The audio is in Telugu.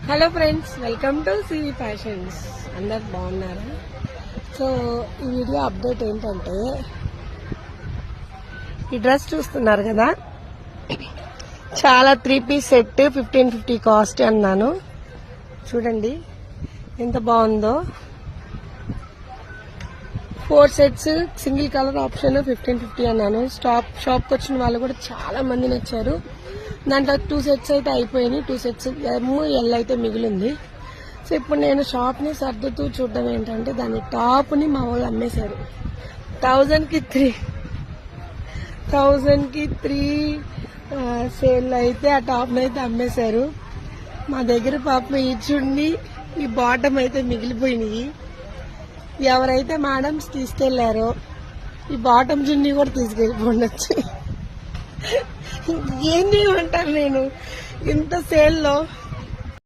Hello friends, welcome to CV fashions. అందరు బాగున్నారా? సో ఈ వీడియో అప్డేట్ ఏంటంటే, ఈ డ్రెస్ చూస్తున్నారు కదా, చాలా 3 పీస్ సెట్ 1550 కాస్ట్ అన్నాను. చూడండి ఎంత బాగుందో. 4 సెట్స్ సింగిల్ కలర్ ఆప్షన్ 1550 అన్నాను. షాప్కి వచ్చిన వాళ్ళు కూడా చాలా మంది నచ్చారు. దాంట్లో 2 సెట్స్ అయితే అయిపోయినాయి. 2 సెట్స్ ఎల్ అయితే మిగిలింది. సో ఇప్పుడు నేను షాప్ని సర్దుతూ చూడడం ఏంటంటే, దాని టాప్ని మా వాళ్ళు అమ్మేశారు. 1000కి 3 సేల్ అయితే ఆ టాప్ని అయితే అమ్మేశారు. మా దగ్గర పాపం ఈ చున్నీ ఈ బాటమ్ అయితే మిగిలిపోయినాయి. ఎవరైతే మేడమ్స్ తీసుకెళ్లారో ఈ బాటమ్ చున్నీ కూడా తీసుకెళ్ళిపోండొచ్చు. ఏం చేయమంటారు, నేను ఇంత సేల్లో